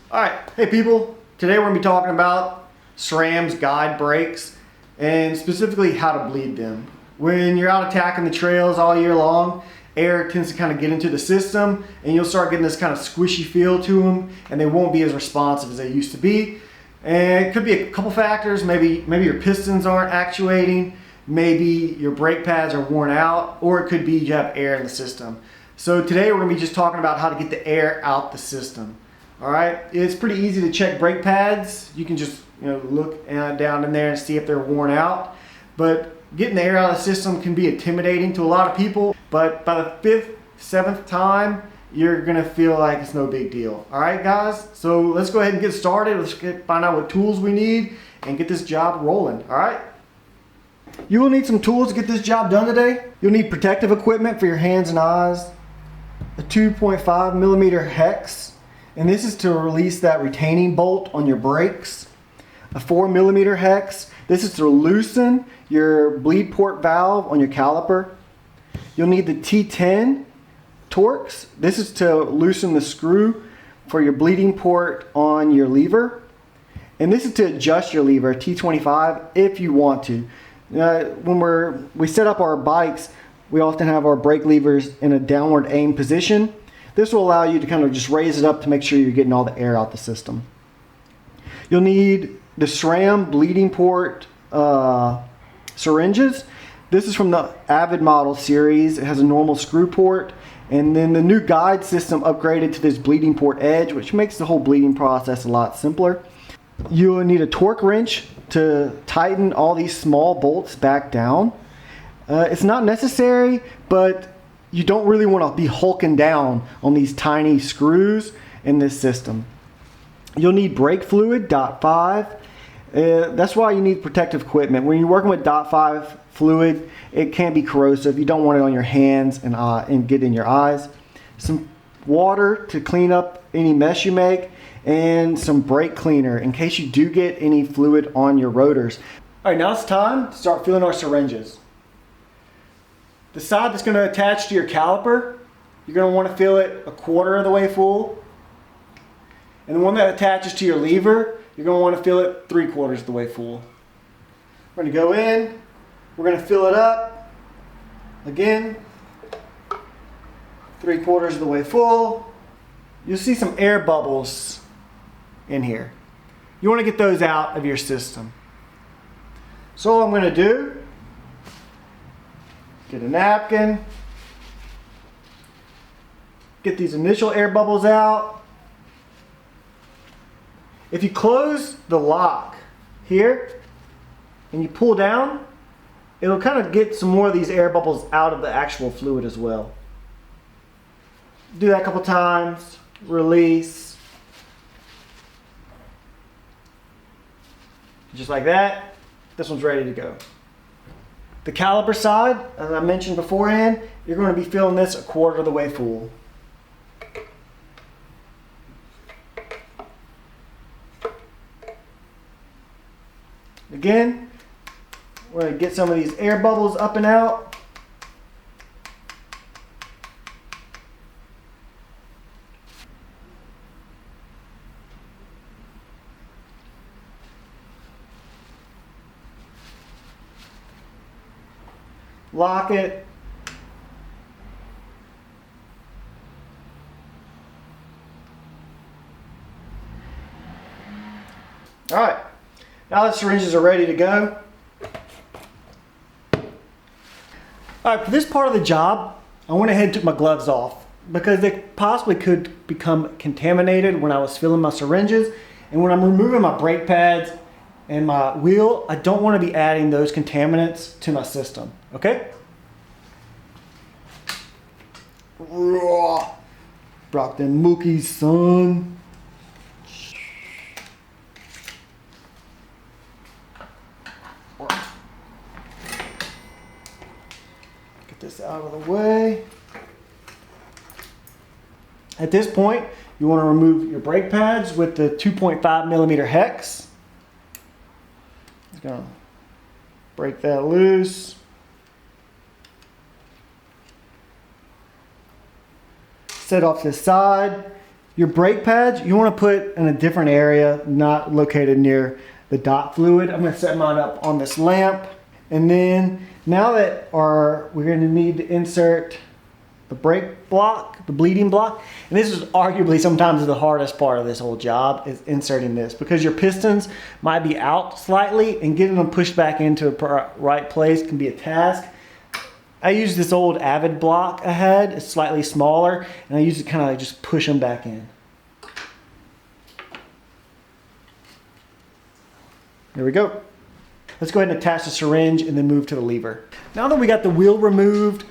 Alright, hey people, today we're going to be talking about SRAM's guide brakes and specifically how to bleed them. When you're out attacking the trails all year long, air tends to kind of get into the system and you'll start getting this kind of squishy feel to them and they won't be as responsive as they used to be. And it could be a couple factors, maybe your pistons aren't actuating, maybe your brake pads are worn out, or it could be you have air in the system. So today we're going to be just talking about how to get the air out the system. Alright, it's pretty easy to check brake pads. You can just look down in there and see if they're worn out. But getting the air out of the system can be intimidating to a lot of people. But by the 5th, 7th time, you're going to feel like it's no big deal. Alright guys, so let's go ahead and get started. Let's find out what tools we need and get this job rolling. Alright? You will need some tools to get this job done today. You'll need protective equipment for your hands and eyes. A 2.5 millimeter hex. And this is to release that retaining bolt on your brakes. A 4 millimeter hex. This is to loosen your bleed port valve on your caliper. You'll need the T10 Torx. This is to loosen the screw for your bleeding port on your lever. And this is to adjust your lever, T25, if you want to. When we set up our bikes, we often have our brake levers in a downward aim position. This will allow you to kind of just raise it up to make sure you're getting all the air out the system. You'll need the SRAM bleeding port syringes. This is from the Avid model series. It has a normal screw port. And then the new guide system upgraded to this bleeding port edge, which makes the whole bleeding process a lot simpler. You'll need a torque wrench to tighten all these small bolts back down. It's not necessary, but you don't really want to be hulking down on these tiny screws in this system. You'll need brake fluid, .5. That's why you need protective equipment. When you're working with .5 fluid, it can be corrosive. You don't want it on your hands and get in your eyes. Some water to clean up any mess you make, and some brake cleaner in case you do get any fluid on your rotors. All right, now it's time to start filling our syringes. The side that's going to attach to your caliper, you're going to want to fill it 1/4 of the way full. And the one that attaches to your lever, you're going to want to fill it 3/4 of the way full. We're going to go in, we're going to fill it up. Again, 3/4 of the way full. You'll see some air bubbles in here. You want to get those out of your system. So all I'm going to do, get a napkin, get these initial air bubbles out. If you close the lock here and you pull down, it'll kind of get some more of these air bubbles out of the actual fluid as well. Do that a couple times, release. Just like that, this one's ready to go. The caliper side, as I mentioned beforehand, you're going to be filling this 1/4 of the way full. Again, we're going to get some of these air bubbles up and out. Lock it. All right, now the syringes are ready to go. All right, for this part of the job, I went ahead and took my gloves off because they possibly could become contaminated when I was filling my syringes. And when I'm removing my brake pads and my wheel, I don't want to be adding those contaminants to my system, okay? Rock them mookies, son. Get this out of the way. At this point, you want to remove your brake pads with the 2.5 millimeter hex. Just gonna break that loose. Set off to the side. Your brake pads, you want to put in a different area, not located near the dot fluid. I'm going to set mine up on this lamp. And then now that we're going to need to insert the brake block, the bleeding block. And this is arguably sometimes the hardest part of this whole job, is inserting this, because your pistons might be out slightly and getting them pushed back into a right place can be a task. I use this old Avid block I had. It's slightly smaller, and I use it kind of like just push them back in. There we go. Let's go ahead and attach the syringe and then move to the lever. Now that we got the wheel removed,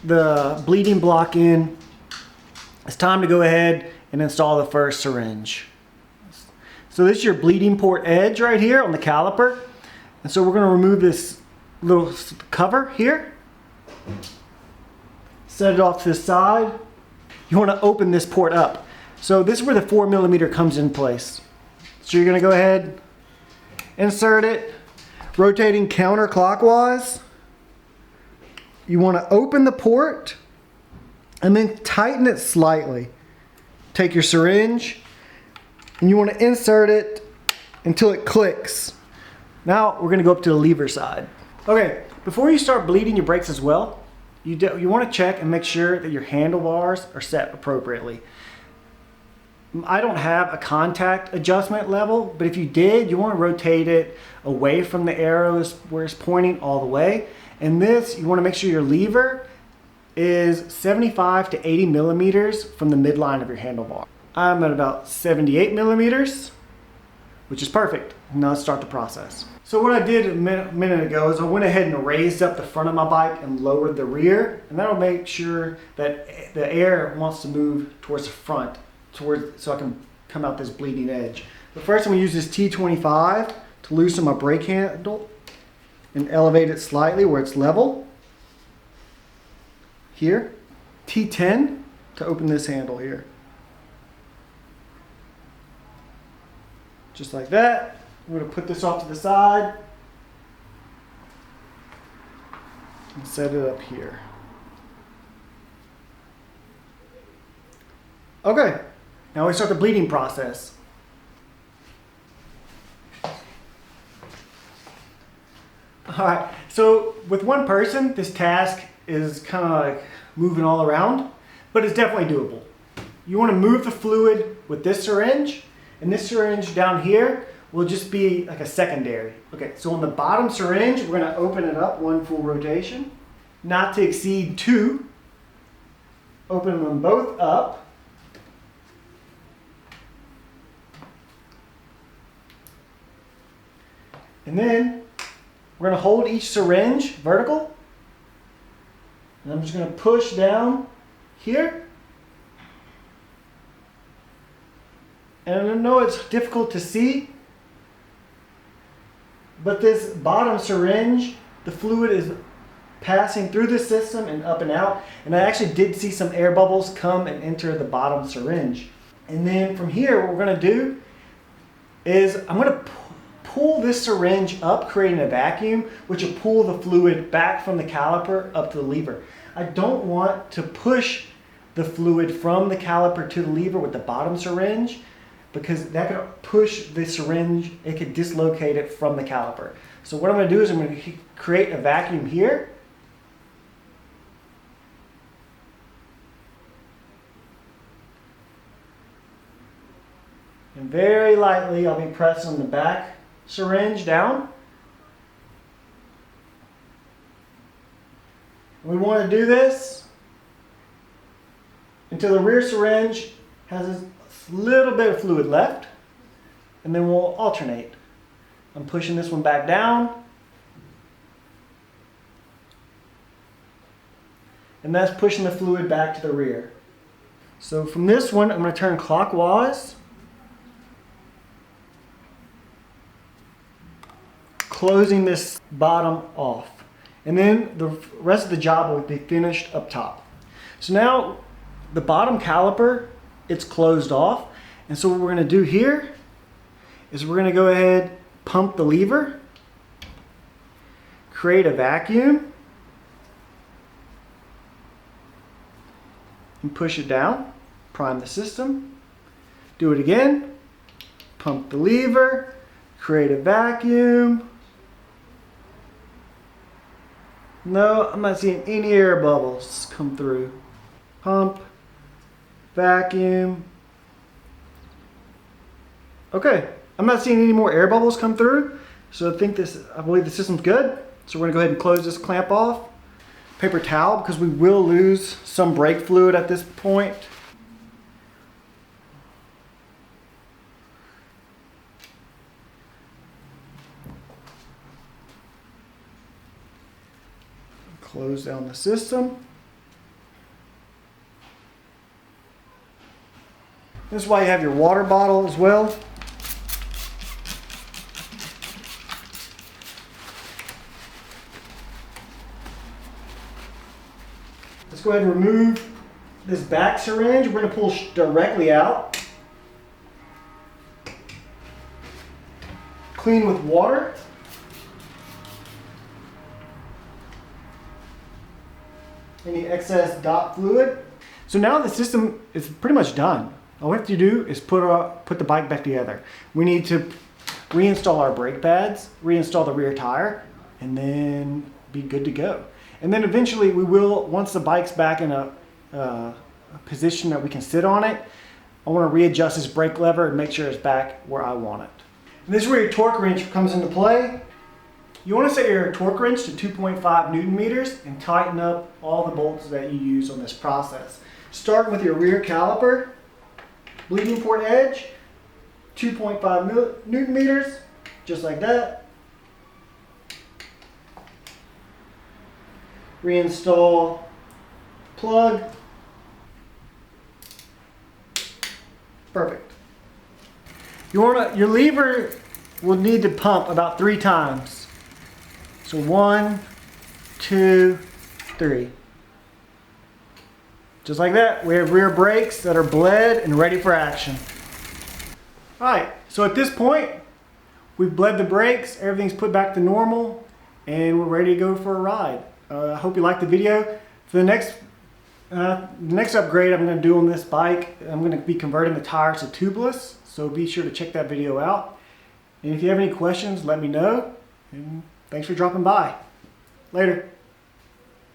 the bleeding block in, it's time to go ahead and install the first syringe. So this is your bleeding port edge right here on the caliper. And so we're going to remove this little cover here. Set it off to the side. You want to open this port up. So this is where the 4mm comes in place. So you're going to go ahead, insert it, rotating counterclockwise. You want to open the port and then tighten it slightly. Take your syringe and you want to insert it until it clicks. Now we're going to go up to the lever side. Okay, before you start bleeding your brakes as well, you want to check and make sure that your handlebars are set appropriately. I don't have a contact adjustment level, but if you did, you want to rotate it away from the arrows where it's pointing all the way. And this, you want to make sure your lever is 75 to 80 millimeters from the midline of your handlebar. I'm at about 78 millimeters, which is perfect. Now let's start the process. So what I did a minute ago is I went ahead and raised up the front of my bike and lowered the rear, and that'll make sure that the air wants to move towards the front, so I can come out this bleeding edge. But first I'm going to use this T25 to loosen my brake handle and elevate it slightly where it's level. Here. T10 to open this handle here. Just like that. I'm going to put this off to the side and set it up here. Okay, now we start the bleeding process. Alright, so with one person, this task is kind of like moving all around, but it's definitely doable. You want to move the fluid with this syringe, and this syringe down here will just be like a secondary. Okay, so on the bottom syringe, we're going to open it up one full rotation, not to exceed 2. Open them both up. And then we're going to hold each syringe vertical. And I'm just going to push down here. And I know it's difficult to see, but this bottom syringe, the fluid is passing through the system and up and out. And I actually did see some air bubbles come and enter the bottom syringe. And then from here, what we're going to do is I'm going to pull this syringe up, creating a vacuum, which will pull the fluid back from the caliper up to the lever. I don't want to push the fluid from the caliper to the lever with the bottom syringe, because that could push the syringe, it could dislocate it from the caliper. So what I'm going to do is I'm going to create a vacuum here. And very lightly I'll be pressing the back syringe down. We want to do this until the rear syringe has a little bit of fluid left, and then we'll alternate. I'm pushing this one back down, and that's pushing the fluid back to the rear. So from this one, I'm going to turn clockwise, closing this bottom off. And then the rest of the job will be finished up top. So now the bottom caliper, it's closed off. And so what we're going to do here is we're going to go ahead, pump the lever, create a vacuum, and push it down, prime the system. Do it again. Pump the lever. Create a vacuum. No, I'm not seeing any air bubbles come through. Pump. Vacuum. Okay, I'm not seeing any more air bubbles come through. So I believe the system's good. So we're gonna go ahead and close this clamp off. Paper towel, because we will lose some brake fluid at this point. Close down the system. This is why you have your water bottle as well. Let's go ahead and remove this back syringe. We're going to pull directly out. Clean with water. Any excess dot fluid. So now the system is pretty much done. All we have to do is put the bike back together. We need to reinstall our brake pads, reinstall the rear tire, and then be good to go. And then eventually we will, once the bike's back in a position that we can sit on it, I want to readjust this brake lever and make sure it's back where I want it. And this is where your torque wrench comes into play. You want to set your torque wrench to 2.5 Newton meters and tighten up all the bolts that you use on this process. Starting with your rear caliper, bleeding port edge, 2.5 Newton meters, just like that. Reinstall plug. Perfect. Your lever will need to pump about 3 times. So 1, 2, 3. Just like that, we have rear brakes that are bled and ready for action. Alright, so at this point, we've bled the brakes, everything's put back to normal, and we're ready to go for a ride. I hope you liked the video. For the next upgrade I'm going to do on this bike, I'm going to be converting the tires to tubeless, so be sure to check that video out. And if you have any questions, let me know. And thanks for dropping by. Later.